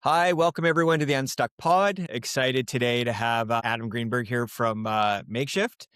Hi, welcome everyone to the Unstuck Pod. Excited today to have Adam Greenberg here from MakeShift,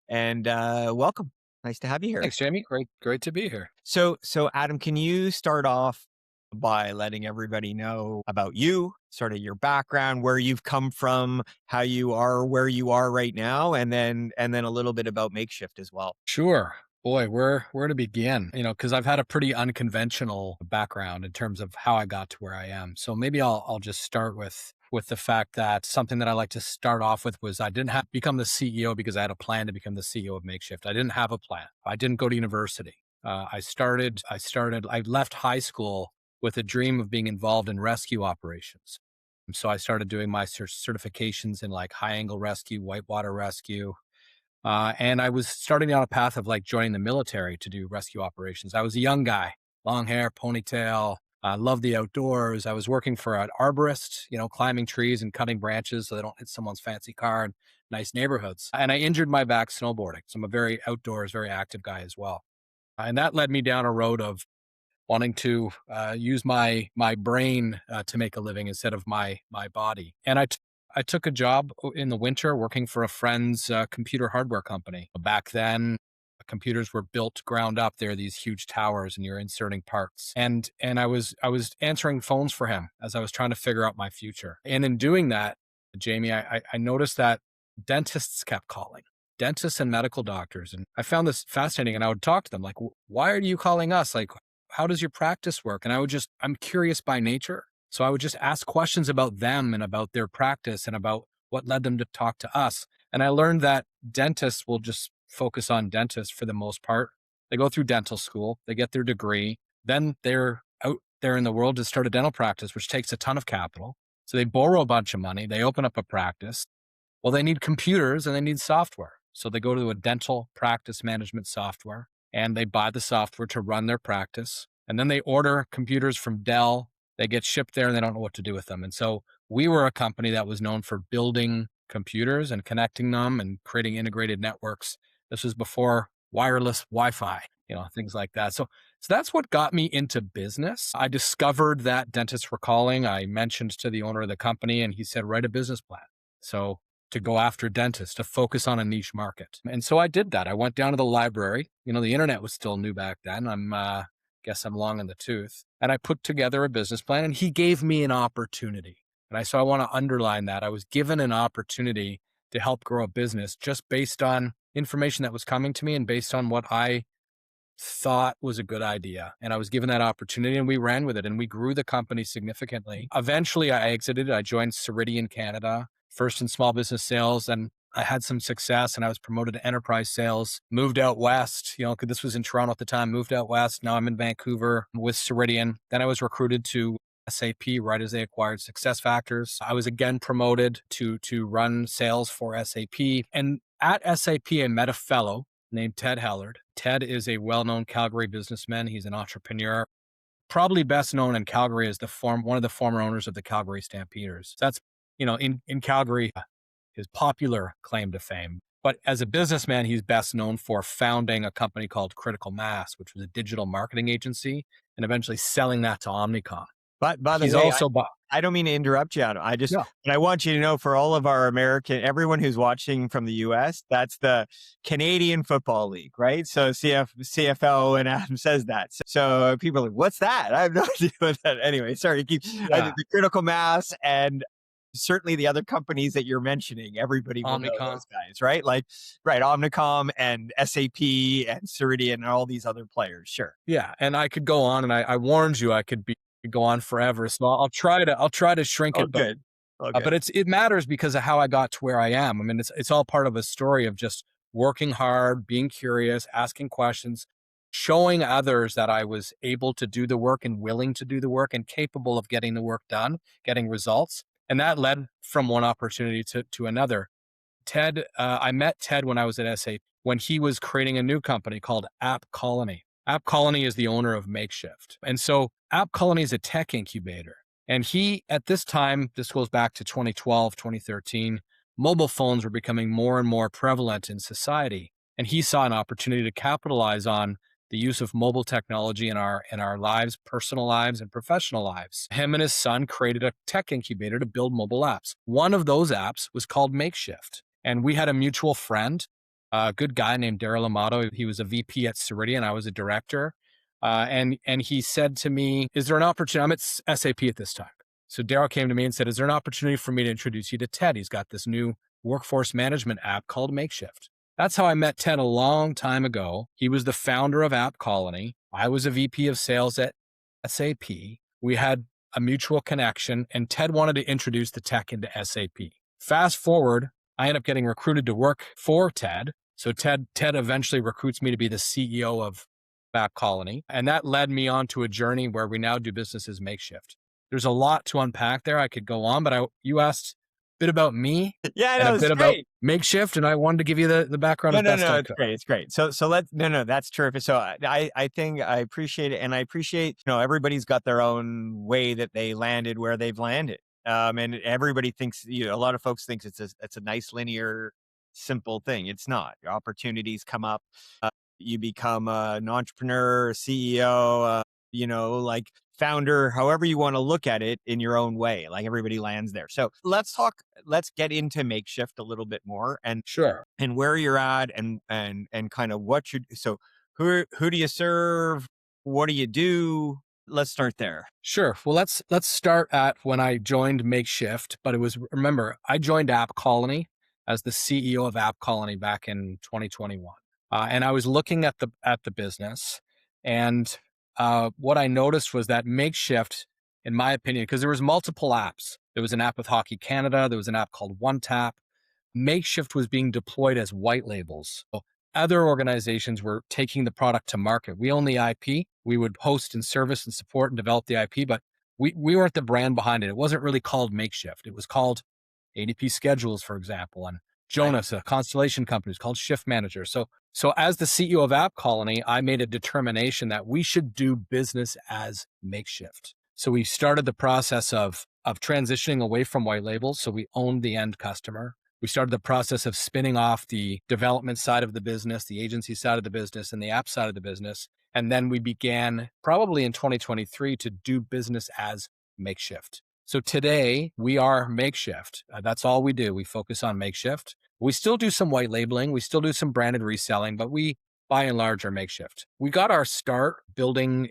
and welcome. Nice to have you here. Thanks, Jamie. Great to be here. So Adam, can you start off by letting everybody know about you, sort of your background, where you've come from, how you are where you are right now, and then a little bit about MakeShift as well. Sure. Boy, where to begin? Because I've had a pretty unconventional background in terms of how I got to where I am. So maybe I'll just start with the fact that something that I like to start off with was I didn't have to become the CEO because I had a plan to become the CEO of MakeShift. I didn't have a plan. I didn't go to university. I left high school with a dream of being involved in rescue operations. So I started doing my certifications in like high angle rescue, whitewater rescue. And I was starting down a path of like joining the military to do rescue operations. I was a young guy, long hair, ponytail. I loved the outdoors. I was working for an arborist, climbing trees and cutting branches so they don't hit someone's fancy car in nice neighborhoods. And I injured my back snowboarding. So I'm a very outdoors, very active guy as well. And that led me down a road of wanting to use my brain to make a living instead of my body. And I took a job in the winter working for a friend's computer hardware company. Back then, computers were built ground up. They're these huge towers, and you're inserting parts. And I was answering phones for him as I was trying to figure out my future. And in doing that, Jamie, I noticed that dentists kept calling. Dentists and medical doctors. And I found this fascinating. And I would talk to them like, why are you calling us? Like, how does your practice work? And I'm curious by nature. So I would just ask questions about them and about their practice and about what led them to talk to us. And I learned that dentists will just focus on dentists for the most part. They go through dental school, they get their degree, then they're out there in the world to start a dental practice, which takes a ton of capital. So they borrow a bunch of money, they open up a practice. Well, they need computers and they need software. So they go to a dental practice management software and they buy the software to run their practice. And then they order computers from Dell. They get shipped there and they don't know what to do with them. And so we were a company that was known for building computers and connecting them and creating integrated networks. This was before wireless Wi-Fi, things like that. So that's what got me into business. I discovered that dentists were calling. I mentioned to the owner of the company and he said, write a business plan. So to go after dentists, to focus on a niche market. And so I did that. I went down to the library. The internet was still new back then. Guess I'm long in the tooth. And I put together a business plan and he gave me an opportunity. So I want to underline that. I was given an opportunity to help grow a business just based on information that was coming to me and based on what I thought was a good idea. And I was given that opportunity and we ran with it and we grew the company significantly. Eventually I exited. I joined Ceridian Canada, first in small business sales. And I had some success and I was promoted to enterprise sales, moved out west, because this was in Toronto at the time, moved out west. Now I'm in Vancouver with Ceridian. Then I was recruited to SAP right as they acquired SuccessFactors. I was again promoted to run sales for SAP. And at SAP, I met a fellow named Ted Hellard. Ted is a well-known Calgary businessman. He's an entrepreneur, probably best known in Calgary as one of the former owners of the Calgary Stampeders. That's, in Calgary, his popular claim to fame. But as a businessman, he's best known for founding a company called Critical Mass, which was a digital marketing agency, and eventually selling that to Omnicom. But by the He's way, also, I don't mean to interrupt you, Adam. yeah, But I want you to know for all of our everyone who's watching from the US, that's the Canadian Football League, right? So CFL and Adam says that. So people are like, what's that? I have no idea what that. Anyway, sorry to keep yeah, the Critical Mass and certainly the other companies that you're mentioning, everybody will know Omnicom. those guys, right? Like, right, Omnicom and SAP and Ceridian and all these other players. Sure. Yeah. And I could go on and I warned you I could go on forever. So I'll try to shrink Oh, it, good. Oh, but good. it matters because of how I got to where I am. I mean, it's all part of a story of just working hard, being curious, asking questions, showing others that I was able to do the work and willing to do the work and capable of getting the work done, getting results. And that led from one opportunity to another. I met Ted when I was at SAP when he was creating a new company called App Colony. App Colony is the owner of MakeShift. And so App Colony is a tech incubator. And he, at this time, this goes back to 2012, 2013, mobile phones were becoming more and more prevalent in society. And he saw an opportunity to capitalize on the use of mobile technology in our lives, personal lives and professional lives. Him and his son created a tech incubator to build mobile apps. One of those apps was called MakeShift. And we had a mutual friend, a good guy named Daryl Amato. He was a VP at Ceridian. I was a director. And he said to me, is there an opportunity? I'm at SAP at this time. So Daryl came to me and said, is there an opportunity for me to introduce you to Ted? He's got this new workforce management app called MakeShift. That's how I met Ted a long time ago. He was the founder of App Colony. I was a VP of sales at SAP. We had a mutual connection, and Ted wanted to introduce the tech into SAP. Fast forward, I end up getting recruited to work for Ted. So Ted eventually recruits me to be the CEO of App Colony. And that led me on to a journey where we now do business as MakeShift. There's a lot to unpack there. I could go on, but you asked bit about me Yeah, I and a know, it's bit about great. MakeShift, and I wanted to give you the background as best I It's could. great. It's great. So let's, no, that's terrific. So I think I appreciate it. And I appreciate, everybody's got their own way that they landed where they've landed. And everybody thinks, a lot of folks thinks it's a nice linear, simple thing. It's not. Your opportunities come up. You become an entrepreneur, CEO, like founder, however you want to look at it in your own way. Like everybody lands there. So let's get into MakeShift a little bit more Sure. and where you're at and kind of what you so who do you serve? What do you do? Let's start there. Sure. Well, let's start at when I joined MakeShift, but remember, I joined App Colony as the CEO of App Colony back in 2021. And I was looking at the business, and what I noticed was that MakeShift, in my opinion, because there was multiple apps. There was an app with Hockey Canada. There was an app called OneTap. MakeShift was being deployed as white labels. So other organizations were taking the product to market. We own the IP. We would host and service and support and develop the IP, but we weren't the brand behind it. It wasn't really called MakeShift. It was called ADP Schedules, for example, and Jonas, a constellation company, is called Shift Manager. So as the CEO of App Colony, I made a determination that we should do business as MakeShift. So we started the process of transitioning away from white labels. So we owned the end customer. We started the process of spinning off the development side of the business, the agency side of the business, and the app side of the business. And then we began probably in 2023 to do business as MakeShift. So today we are MakeShift. That's all we do. We focus on MakeShift. We still do some white labeling. We still do some branded reselling, but we by and large are MakeShift. We got our start building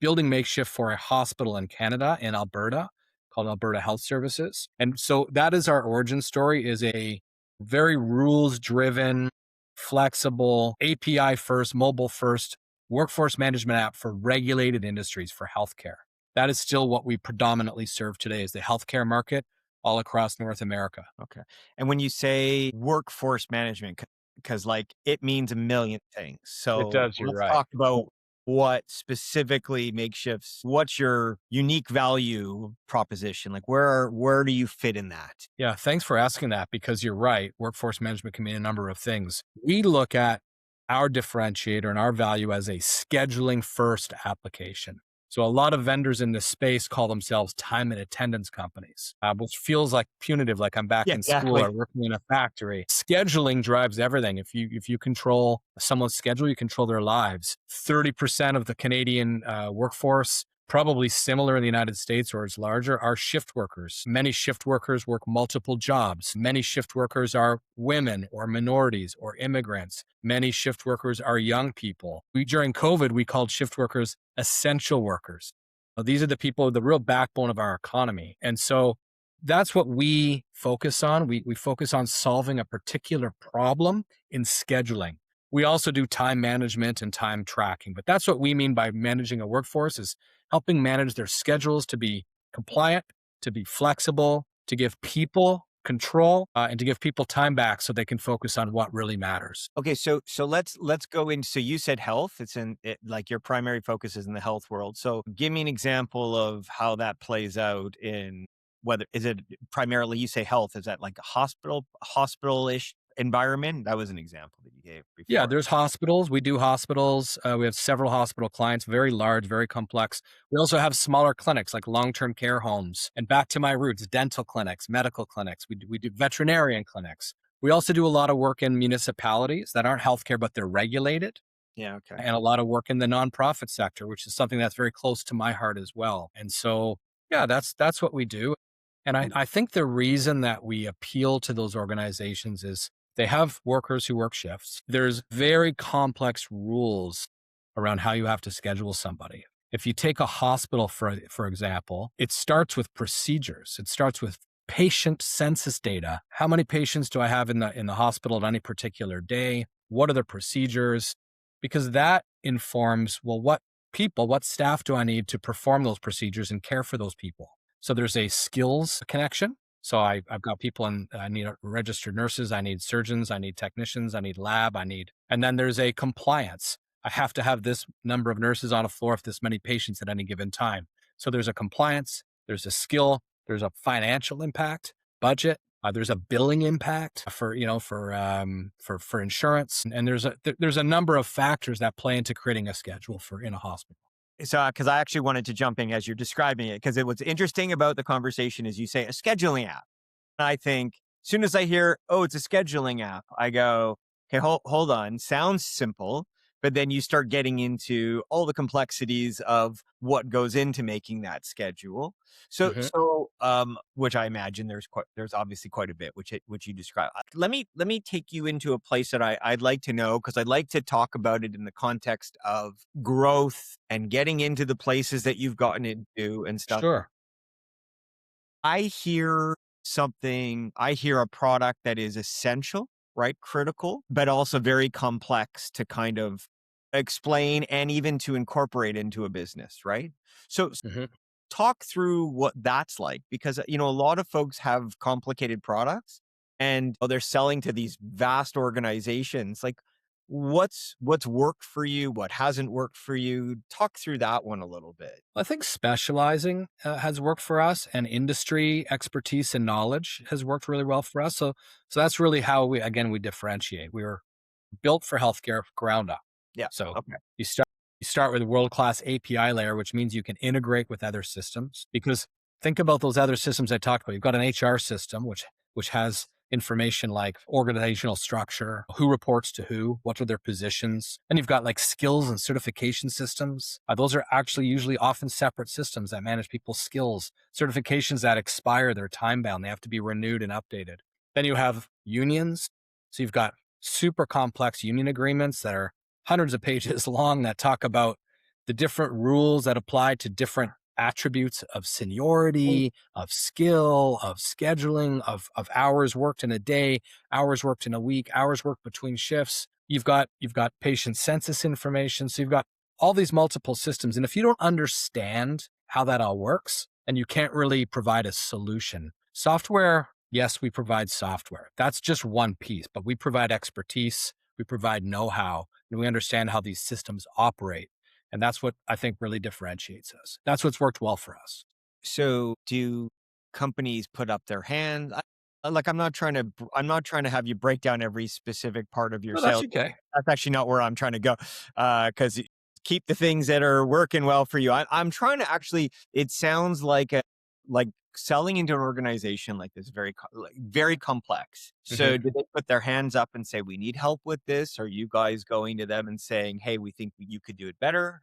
MakeShift for a hospital in Canada, in Alberta, called Alberta Health Services. And so that is our origin story, is a very rules-driven, flexible, API first, mobile first workforce management app for regulated industries for healthcare. That is still what we predominantly serve today, is the healthcare market all across North America. Okay. And when you say workforce management, because like it means a million things. So It does, you're let's right. talk about what specifically MakeShift's, what's your unique value proposition? Like where do you fit in that? Yeah, thanks for asking that, because you're right. Workforce management can mean a number of things. We look at our differentiator and our value as a scheduling first application. So a lot of vendors in this space call themselves time and attendance companies, which feels like punitive, like I'm back Yeah, in school exactly. or working in a factory. Scheduling drives everything. If you control someone's schedule, you control their lives. 30% of the Canadian workforce, probably similar in the United States or it's larger, are shift workers. Many shift workers work multiple jobs. Many shift workers are women or minorities or immigrants. Many shift workers are young people. During COVID, we called shift workers essential workers. Now, these are the people, the real backbone of our economy. And so that's what we focus on. We focus on solving a particular problem in scheduling. We also do time management and time tracking, but that's what we mean by managing a workforce, is helping manage their schedules to be compliant, to be flexible, to give people control, and to give people time back so they can focus on what really matters. Okay, so let's go in. So you said health. It's like your primary focus is in the health world. So give me an example of how that plays out in whether is it primarily, you say health, is that like a hospital-ish environment? That was an example that you gave before. Yeah, there's hospitals. We do hospitals. We have several hospital clients, very large, very complex. We also have smaller clinics like long-term care homes. And back to my roots, dental clinics, medical clinics. We do veterinarian clinics. We also do a lot of work in municipalities that aren't healthcare, but they're regulated. Yeah. Okay. and a lot of work in the nonprofit sector, which is something that's very close to my heart as well. And so, yeah, that's what we do. And I think the reason that we appeal to those organizations is they have workers who work shifts. There's very complex rules around how you have to schedule somebody. If you take a hospital, for example, it starts with procedures. It starts with patient census data. How many patients do I have in the hospital at any particular day? What are the procedures? Because that informs, well, what staff do I need to perform those procedures and care for those people? So there's a skills connection. So I've got people I need registered nurses, I need surgeons, I need technicians, I need lab, and then there's a compliance. I have to have this number of nurses on a floor with this many patients at any given time. So there's a compliance, there's a skill, there's a financial impact, budget, there's a billing impact for insurance, and there's a number of factors that play into creating a schedule for in a hospital. So, because I actually wanted to jump in as you're describing it, because what's interesting about the conversation is you say a scheduling app. I think as soon as I hear, oh, it's a scheduling app, I go, okay, hold on. Sounds simple. But then you start getting into all the complexities of what goes into making that schedule. Mhm. Which I imagine there's obviously quite a bit, which you describe. Let me take you into a place that I'd like to know, because I'd like to talk about it in the context of growth and getting into the places that you've gotten into and stuff. Sure. I I hear a product that is essential, right? Critical, but also very complex to kind of explain and even to incorporate into a business, right? So Mhm. talk through what that's like, because a lot of folks have complicated products and they're selling to these vast organizations. Like what's worked for you, what hasn't worked for you? Talk through that one a little bit. I think specializing has worked for us, and industry expertise and knowledge has worked really well for us. So that's really how we differentiate. We were built for healthcare ground up. Yeah. So Okay. you start with a world-class API layer, which means you can integrate with other systems. Because think about those other systems I talked about. You've got an HR system, which has information like organizational structure, who reports to who, what are their positions. And you've got like skills and certification systems. Those are actually usually often separate systems that manage people's skills. Certifications that expire, they're time bound. They have to be renewed and updated. Then you have unions. So you've got super complex union agreements that are hundreds of pages long that talk about the different rules that apply to different attributes of seniority, of skill, of scheduling, of hours worked in a day, hours worked in a week, hours worked between shifts. You've got patient census information. So you've got all these multiple systems. And if you don't understand how that all works, then you can't really provide a solution. Software, yes, we provide software. That's just one piece, but we provide expertise, we provide know-how, and we understand how these systems operate. And that's what I think really differentiates us. That's what's worked well for us. So, do companies put up their hand? Like, I'm not trying to have you break down every specific part of your No, that's sales. okay. That's actually not where I'm trying to go. Because keep the things that are working well for you. I'm trying to actually. It sounds like selling into an organization like this very complex. Mhm. So, did they put their hands up and say, "We need help with this"? Are you guys going to them and saying, "Hey, we think you could do it better"?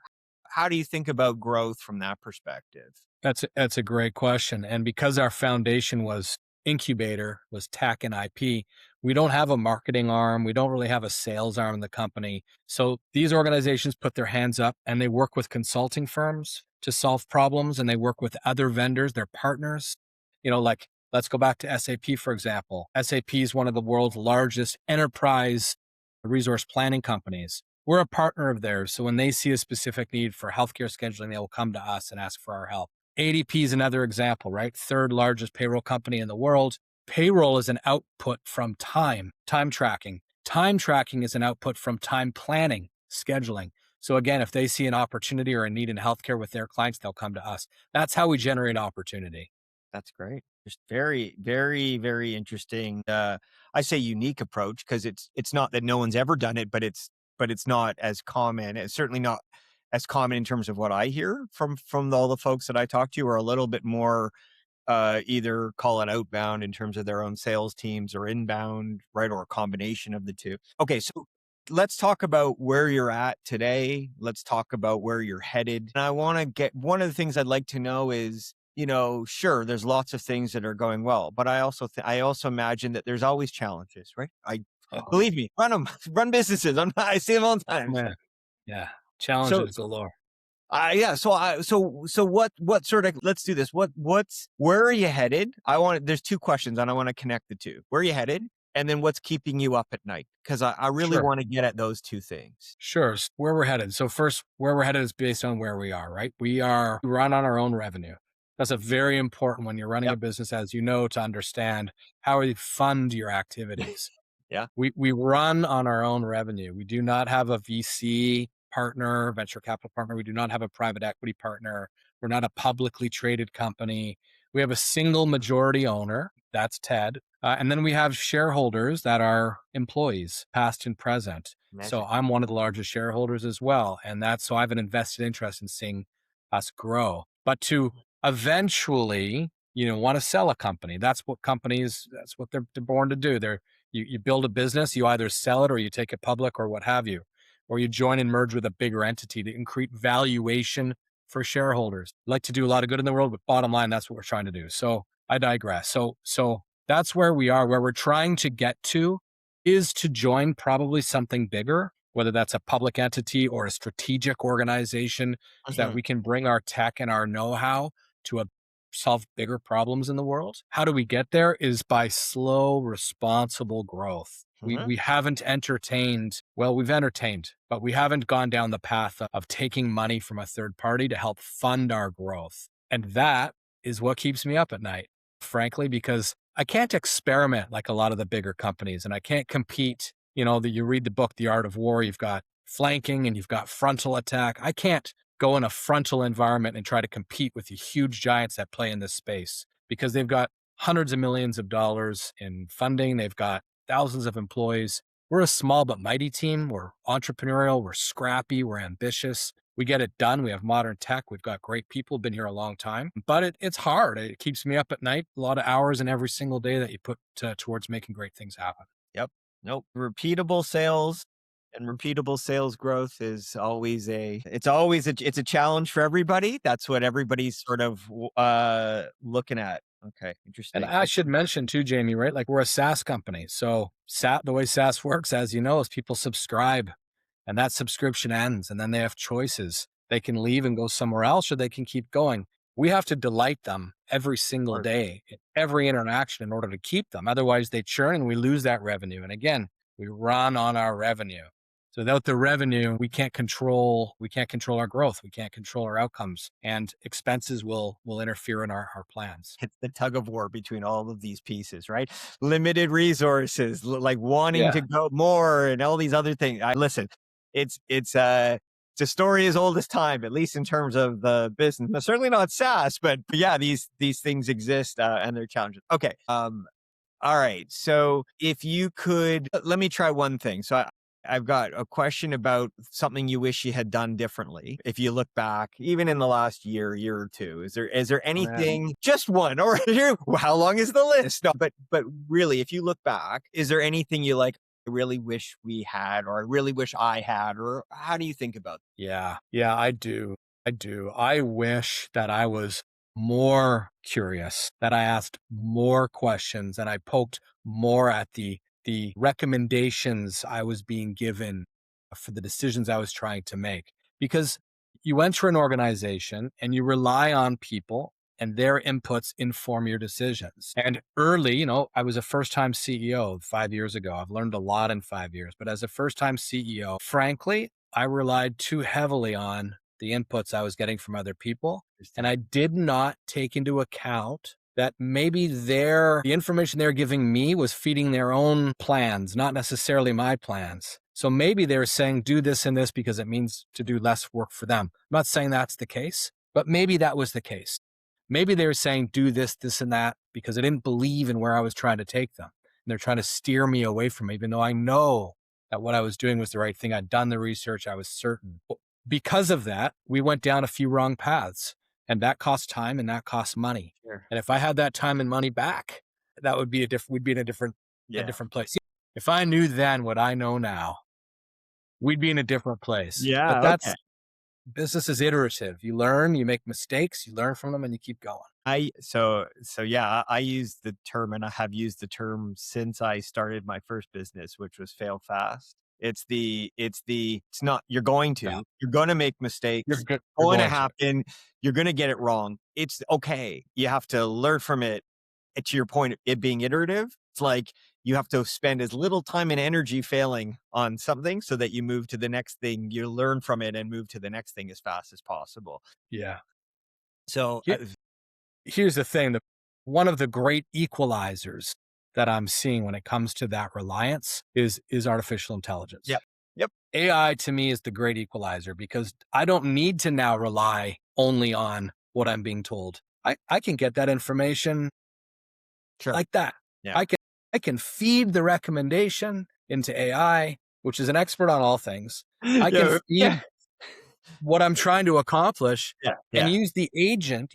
How do you think about growth from that perspective? That's a great question. And because our foundation was incubator, was tech and IP, we don't have a marketing arm. We don't really have a sales arm in the company. So these organizations put their hands up and they work with consulting firms to solve problems, and they work with other vendors, their partners. Like let's go back to SAP, for example. SAP is one of the world's largest enterprise resource planning companies. We're a partner of theirs. So when they see a specific need for healthcare scheduling, they will come to us and ask for our help. ADP is another example, right? Third largest payroll company in the world. Payroll is an output from time tracking. Time tracking is an output from time planning, scheduling. So again, if they see an opportunity or a need in healthcare with their clients, they'll come to us. That's how we generate opportunity. That's great. Just very, very, very interesting. I say unique approach because it's not that no one's ever done it, but it's not as common. It's certainly not as common in terms of what I hear from all the folks that I talk to, are a little bit more either call it outbound in terms of their own sales teams, or inbound, right, or a combination of the two. Okay, so let's talk about where you're at today. Let's talk about where you're headed. And I want to get one of the things I'd like to know is, sure, there's lots of things that are going well, but I also imagine that there's always challenges, right? I Oh, believe me, run them, run businesses. I see them all the time. man. Yeah. So Challenges galore. yeah. So what sort of, let's do this. Where are you headed? There's two questions and I want to connect the two. Where are you headed? And then what's keeping you up at night? Because I really Sure. want to get at those two things. Sure. Where we're headed. So first, where we're headed is based on where we are, right? We run on our own revenue. That's a very important when you're running a Yep. business, as you know, to understand how you fund your activities. Yeah. We run on our own revenue. We do not have a VC partner, venture capital partner. We do not have a private equity partner. We're not a publicly traded company. We have a single majority owner. That's Ted. And then we have shareholders that are employees, past and present. So Magic. I'm one of the largest shareholders as well. And so I have an invested interest in seeing us grow. But to eventually, want to sell a company, that's what they're born to do. You build a business, you either sell it or you take it public or what have you, or you join and merge with a bigger entity to increase valuation for shareholders. I'd like to do a lot of good in the world, but bottom line, that's what we're trying to do. So I digress. So that's where we are. Where we're trying to get to is to join probably something bigger, whether that's a public entity or a strategic organization, so that Mhm. we can bring our tech and our know-how to solve bigger problems in the world. How do we get there? Is by slow, responsible growth. Mhm. We haven't entertained, well, we've entertained, but we haven't gone down the path of taking money from a third party to help fund our growth. And that is what keeps me up at night, frankly, because I can't experiment like a lot of the bigger companies and I can't compete. You read the book, The Art of War, you've got flanking and you've got frontal attack. I can't go in a frontal environment and try to compete with the huge giants that play in this space because they've got hundreds of millions of dollars in funding. They've got thousands of employees. We're a small but mighty team. We're entrepreneurial. We're scrappy. We're ambitious. We get it done. We have modern tech. We've got great people, been here a long time, but it's hard. It keeps me up at night, a lot of hours in every single day that you put towards making great things happen. Yep. Nope. Repeatable sales and repeatable sales growth is always it's a challenge for everybody. That's what everybody's sort of looking at. Okay, And interesting. I should mention too, Jamie, right? Like we're a SaaS company. So the way SaaS works, as you know, is people subscribe and that subscription ends and then they have choices. They can leave and go somewhere else or they can keep going. We have to delight them every single day, in every interaction in order to keep them. Otherwise they churn and we lose that revenue. And again, we run on our revenue. So without the revenue, we can't control our growth. We can't control our outcomes and expenses will interfere in our plans. It's the tug of war between all of these pieces, right? Limited resources, like wanting Yeah. to go more and all these other things. Listen, it's a story as old as time, at least in terms of the business. Now, certainly not SaaS, but yeah, these things exist and they're challenges. Okay. All right. So if you could, let me try one thing. I've got a question about something you wish you had done differently. If you look back, even in the last year or two, is there Oh, man. anything, just one, or how long is the list? No, but really, if you look back, is there anything you like, I really wish we had, or I really wish I had, or how do you think about Yeah. Yeah, I do. I do. I wish that I was more curious, that I asked more questions and I poked more at the recommendations I was being given for the decisions I was trying to make. Because you enter an organization and you rely on people and their inputs inform your decisions. And early, I was a first time CEO 5 years ago. I've learned a lot in 5 years, but as a first time CEO, frankly, I relied too heavily on the inputs I was getting from other people. And it? I did not take into account that maybe the information they're giving me was feeding their own plans, not necessarily my plans. So maybe they were saying, do this and this because it means to do less work for them. I'm not saying that's the case, but maybe that was the case. Maybe they were saying, do this, this, and that because I didn't believe in where I was trying to take them. And they're trying to steer me away from it, even though I know that what I was doing was the right thing. I'd done the research. I was certain. Because of that, we went down a few wrong paths and that cost time and that cost money. Sure. And if I had that time and money back, we'd be in a different Yeah. place. If I knew then what I know now, we'd be in a different place. But Yeah. Okay. that's business is iterative. You learn, you make mistakes, you learn from them, and you keep going. So I use the term, and I have used the term since I started my first business, which was fail fast. It's not, Yeah, you're going to make mistakes, you're going to going to. happen, you're going to get it wrong. It's okay. You have to learn from it. To your point, it being iterative, it's like you have to spend as little time and energy failing on something so that you move to the next thing, you learn from it and move to the next thing as fast as possible. Yeah. So, Here's the thing, one of the great equalizers that I'm seeing when it comes to that reliance is artificial intelligence. yep, yep, AI to me is the great equalizer because I don't need to now rely only on what I'm being told. I can get that information sure. like that. Yeah. I can feed the recommendation into AI, which is an expert on all things. I can Yeah, yeah, feed what I'm trying to accomplish yeah, and yeah. use the agent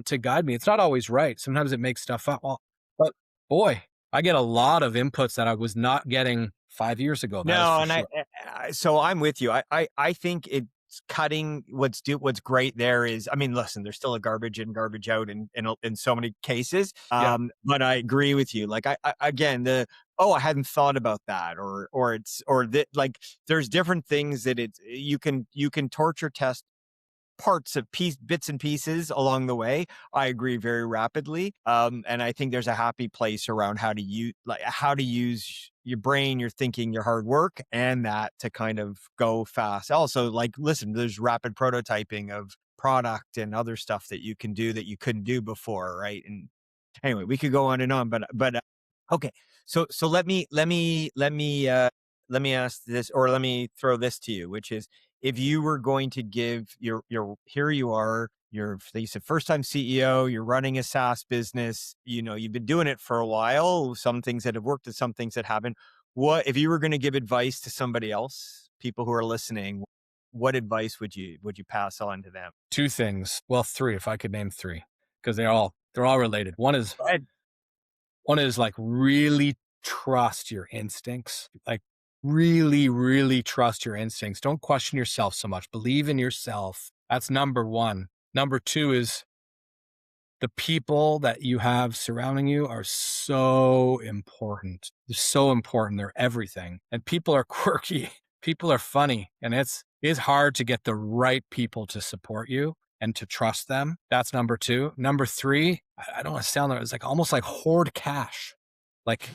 to guide me. It's not always right. Sometimes it makes stuff up. Well, but boy, I get a lot of inputs that I was not getting 5 years ago. That is No, for and sure. so I'm with you. I think it's cutting what's great there is, I mean, listen, there's still a garbage in, garbage out in so many cases. Yeah. But I agree with you. Like I again, I hadn't thought about that, or it's, or that, like, there's different things that you can torture test bits and pieces along the way. I agree very rapidly. And I think there's a happy place around how to use your brain, your thinking, your hard work, and that to kind of go fast. Also, like, listen, there's rapid prototyping of product and other stuff that you can do that you couldn't do before, right? And anyway, we could go on and on, but okay. So let me ask this, or let me throw this to you, which is, if you were going to give here you are, you're, like you said, first time CEO, you're running a SaaS business, you've been doing it for a while, some things that have worked and some things that haven't. What if you were going to give advice to somebody else, people who are listening, what advice would you pass on to them? Two things. Well, three, if I could name three, because they're all related. One is like really trust your instincts. Like really, really trust your instincts. Don't question yourself so much. Believe in yourself. That's number one. Number two is the people that you have surrounding you are so important. They're so important. They're everything. And people are quirky. People are funny. And it's hard to get the right people to support you and to trust them. That's number two. Number three, I don't want to sound like it's like almost like hoard cash. Like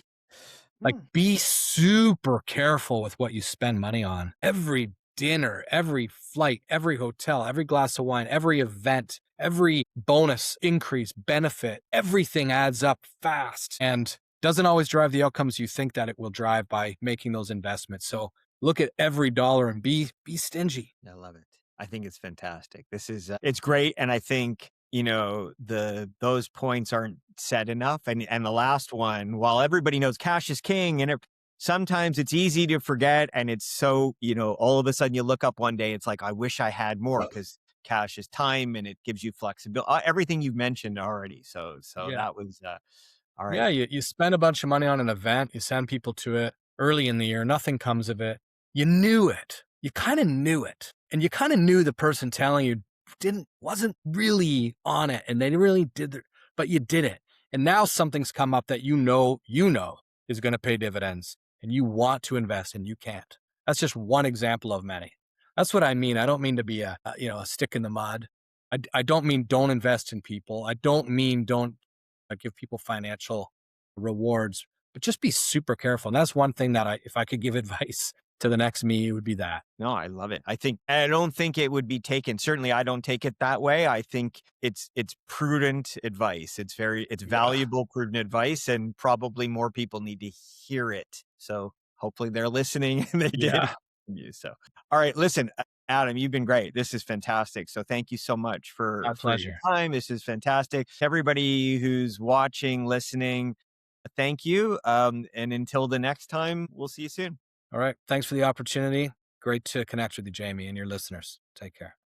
Hmm. be super careful with what you spend money on. Every dinner, every flight, every hotel, every glass of wine, every event, every bonus, increase, benefit, everything adds up fast and doesn't always drive the outcomes you think that it will drive by making those investments. So look at every dollar and be stingy. I love it. I think it's fantastic. This is it's great, and I think those points aren't said enough. And the last one, while everybody knows cash is king, and sometimes it's easy to forget, and it's so, all of a sudden you look up one day, it's like, I wish I had more, because cash is time and it gives you flexibility. Everything you've mentioned already. So Yeah. that was all right. Yeah, you spend a bunch of money on an event, you send people to it early in the year, nothing comes of it. You knew it. You kind of knew it. And you kind of knew the person telling you wasn't really on it and they really but you did it. And now something's come up that you know is going to pay dividends and you want to invest and you can't. That's just one example of many. That's what I mean. I don't mean to be a stick in the mud. I don't mean don't invest in people. I don't mean don't give people financial rewards, but just be super careful. And that's one thing that if I could give advice to the next me, it would be that. No, I love it. I don't think it would be taken. Certainly, I don't take it that way. I think it's prudent advice. It's Yeah. valuable, prudent advice, and probably more people need to hear it. So hopefully they're listening and they did Yeah. you. So, all right, listen, Adam, you've been great. This is fantastic. So thank you so much My for your pleasure. time. This is fantastic. Everybody who's watching, listening, thank you. And until the next time, we'll see you soon. All right. Thanks for the opportunity. Great to connect with you, Jamie, and your listeners. Take care.